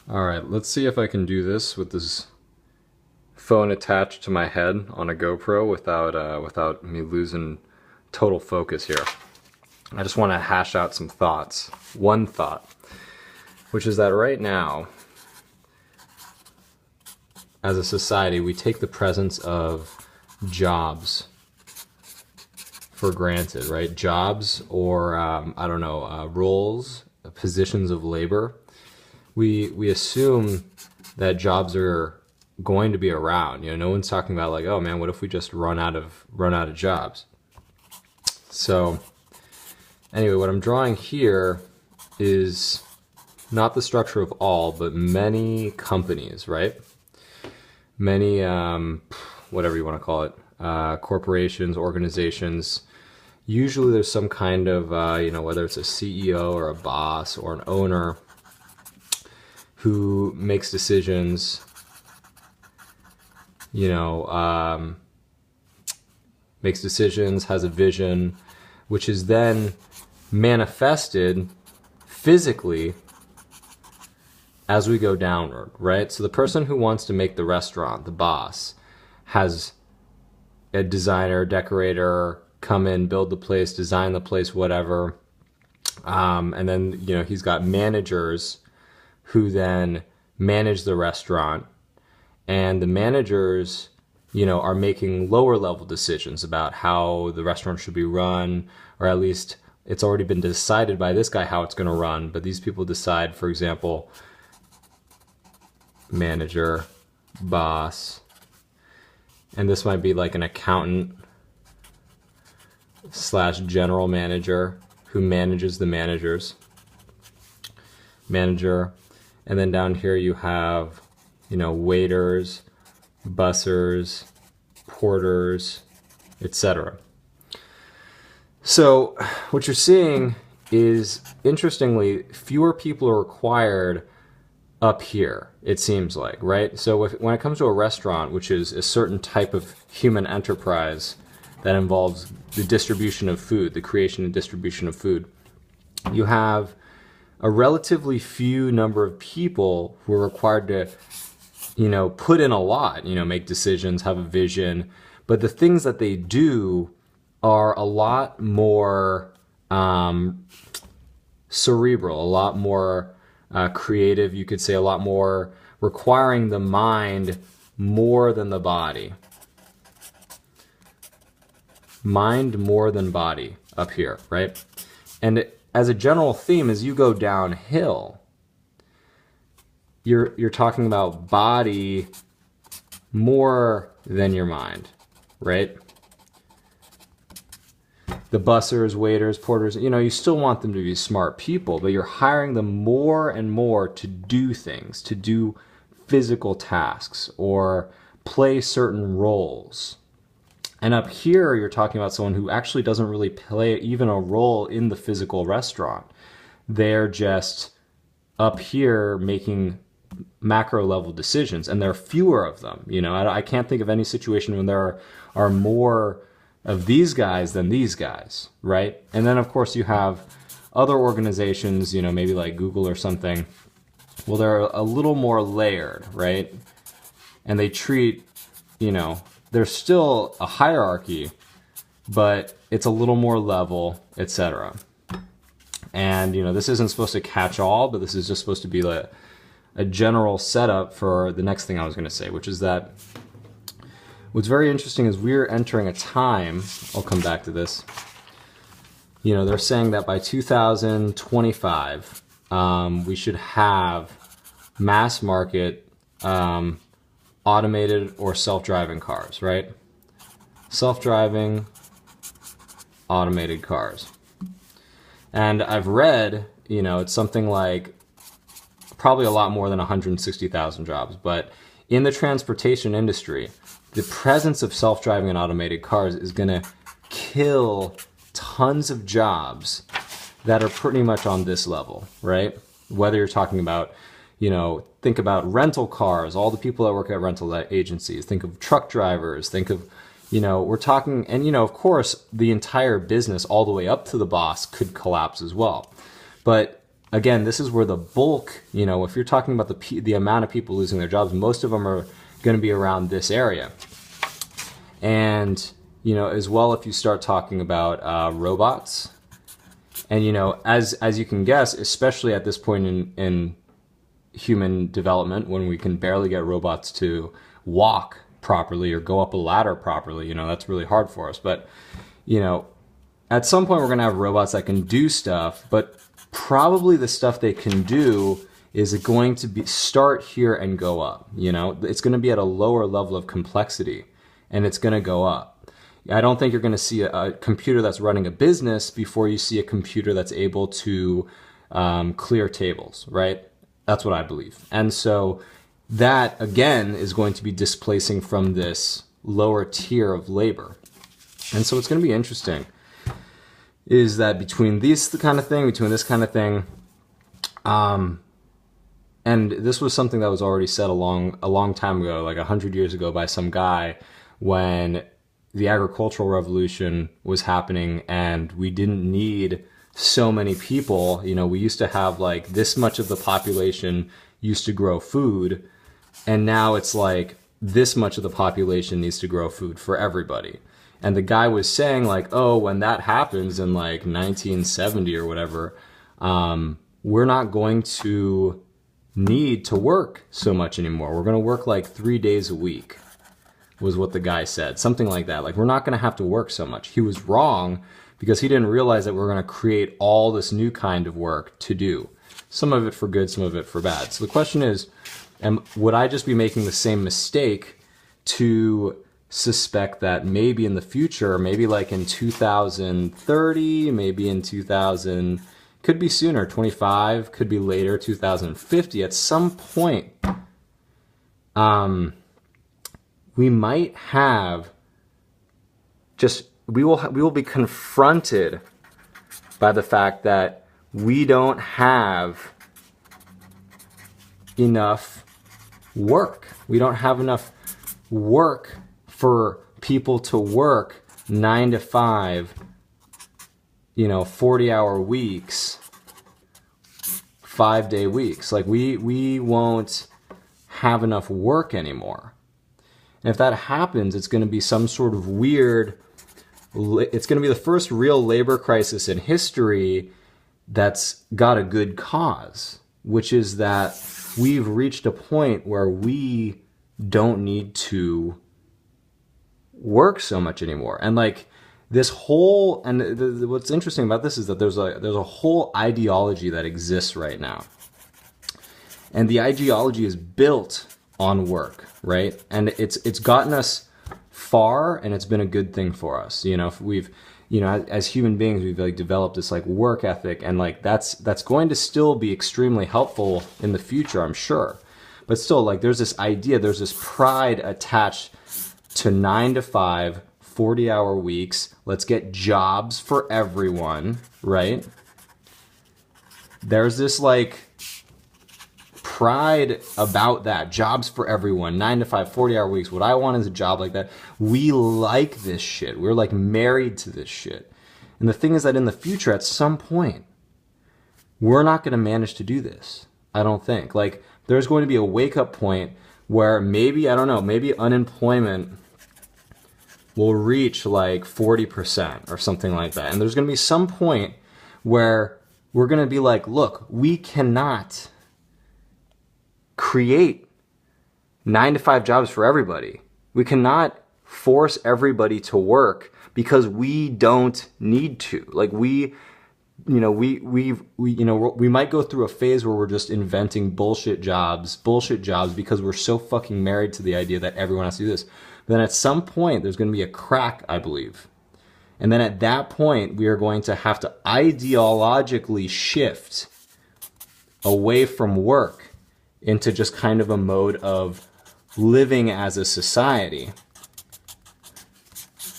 All right, let's see if I can do this with this phone attached to my head on a GoPro without me losing total focus here. I just want to hash out some thoughts. One thought, which is that right now, as a society, we take the presence of jobs for granted, right? Jobs or, I don't know, roles, positions of labor. We assume that jobs are going to be around. You know, no one's talking about like, oh man, what if we just run out of jobs? So anyway, what I'm drawing here is not the structure of all, but many companies, right? Many, whatever you want to call it, corporations, organizations. Usually there's some kind of, whether it's a CEO or a boss or an owner who makes decisions, has a vision, which is then manifested physically as we go downward, right? So the person who wants to make the restaurant, the boss, has a designer, decorator come in, build the place, design the place, whatever. And then, he's got managers who then manage the restaurant. And the managers, are making lower level decisions about how the restaurant should be run, or at least it's already been decided by this guy how it's going to run. But these people decide, for example, manager, boss, and this might be like an accountant slash general manager who manages the managers. Manager. And then down here you have, waiters, bussers, porters, etc. So what you're seeing is, interestingly, fewer people are required up here, it seems like, right? So when it comes to a restaurant, which is a certain type of human enterprise that involves the distribution of food, the creation and distribution of food, you have a relatively few number of people who are required to, put in a lot, make decisions, have a vision. But the things that they do are a lot more cerebral, a lot more creative, you could say, a lot more requiring the mind more than the body. Mind more than body up here, right? And as a general theme, as you go downhill, you're talking about body more than your mind, right? The bussers, waiters, porters, you still want them to be smart people, but you're hiring them more and more to do things, to do physical tasks or play certain roles. And up here, you're talking about someone who actually doesn't really play even a role in the physical restaurant. They're just up here making macro level decisions, and there are fewer of them. I can't think of any situation when there are more of these guys than these guys, right? And then, of course, you have other organizations, maybe like Google or something. Well, they're a little more layered, right? And they treat, there's still a hierarchy, but it's a little more level, etc. And, this isn't supposed to catch all, but this is just supposed to be like a general setup for the next thing I was going to say, which is that what's very interesting is we're entering a time, I'll come back to this, they're saying that by 2025, we should have mass market automated or self-driving cars, right? Self-driving, automated cars. And I've read, it's something like probably a lot more than 160,000 jobs, but in the transportation industry, the presence of self-driving and automated cars is going to kill tons of jobs that are pretty much on this level, right? Whether you're talking about, think about rental cars, all the people that work at rental agencies, think of truck drivers, think of, we're talking, and, of course, the entire business all the way up to the boss could collapse as well. But again, this is where the bulk, you know, if you're talking about the amount of people losing their jobs, most of them are going to be around this area. And, you know, as well, if you start talking about robots, and, you know, as you can guess, especially at this point in human development, when we can barely get robots to walk properly or go up a ladder properly, you know, that's really hard for us. But, you know, at some point we're going to have robots that can do stuff, but probably the stuff they can do is going to start here and go up. You know, it's going to be at a lower level of complexity, and it's going to go up. I don't think you're going to see a computer that's running a business before you see a computer that's able to clear tables, right? That's what I believe. And so that, again, is going to be displacing from this lower tier of labor. And so it's going to be interesting is that between this kind of thing, and this was something that was already said a long time ago, like 100 years ago, by some guy when the agricultural revolution was happening and we didn't need so many people. You know, we used to have like this much of the population used to grow food, and now it's like this much of the population needs to grow food for everybody. And the guy was saying like, oh, when that happens in like 1970 or whatever, we're not going to need to work so much anymore. We're going to work like 3 days a week, was what the guy said. Something like that. Like, we're not going to have to work so much. He was wrong because he didn't realize that we're going to create all this new kind of work to do. Some of it for good, some of it for bad. So the question is, would I just be making the same mistake to suspect that maybe in the future, maybe like in 2030, maybe in 2000, could be sooner, 25, could be later, 2050, at some point, we might have we will be confronted by the fact that we don't have enough work. We don't have enough work for people to work 9 to 5, 40-hour weeks, 5-day weeks. Like, we won't have enough work anymore. And if that happens, it's going to be some sort of weird, it's going to be the first real labor crisis in history that's got a good cause, which is that we've reached a point where we don't need to work so much anymore. And like this whole, and what's interesting about this is that there's a whole ideology that exists right now. And the ideology is built on work, right? And it's gotten us far, and it's been a good thing for us. We've, as human beings, we've like developed this like work ethic, and like that's going to still be extremely helpful in the future, I'm sure. But still, like, there's this idea, there's this pride attached to 9 to 5, 40-hour weeks. Let's get jobs for everyone, right? There's this like pride about that. Jobs for everyone, 9 to 5, 40-hour weeks. What I want is a job like that. We like this shit. We're like married to this shit. And the thing is that in the future, at some point, we're not going to manage to do this. I don't think. Like, there's going to be a wake-up point where maybe, I don't know, maybe unemployment will reach like 40% or something like that. And there's going to be some point where we're going to be like, look, we cannot create 9 to 5 jobs for everybody. We cannot force everybody to work because we don't need to. Like, we might go through a phase where we're just inventing bullshit jobs because we're so fucking married to the idea that everyone has to do this. But then at some point, there's going to be a crack, I believe. And then at that point, we are going to have to ideologically shift away from work into just kind of a mode of living as a society.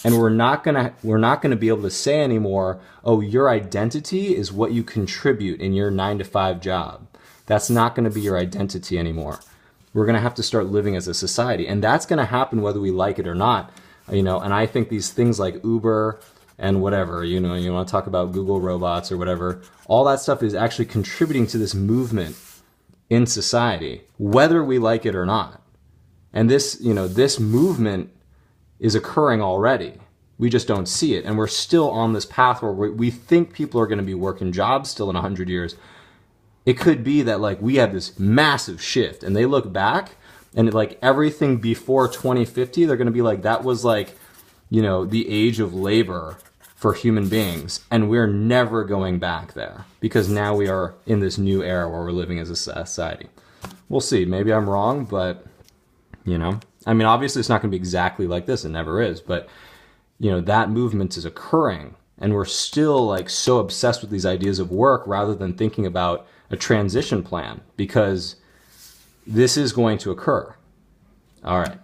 And we're not gonna be able to say anymore, oh, your identity is what you contribute in your 9 to 5 job. That's not gonna be your identity anymore. We're gonna have to start living as a society. And that's gonna happen whether we like it or not. And I think these things like Uber and whatever, you know, you want to talk about Google robots or whatever, all that stuff is actually contributing to this movement in society, whether we like it or not. And this, you know, this movement is occurring already. We just don't see it. And we're still on this path where we think people are going to be working jobs still in 100 years. It could be that like we have this massive shift and they look back and like everything before 2050, they're going to be like, that was like, you know, the age of labor for human beings. And we're never going back there because now we are in this new era where we're living as a society. We'll see. Maybe I'm wrong, but you know, I mean, obviously it's not going to be exactly like this. It never is. But, you know, that movement is occurring and we're still like so obsessed with these ideas of work rather than thinking about a transition plan because this is going to occur. All right.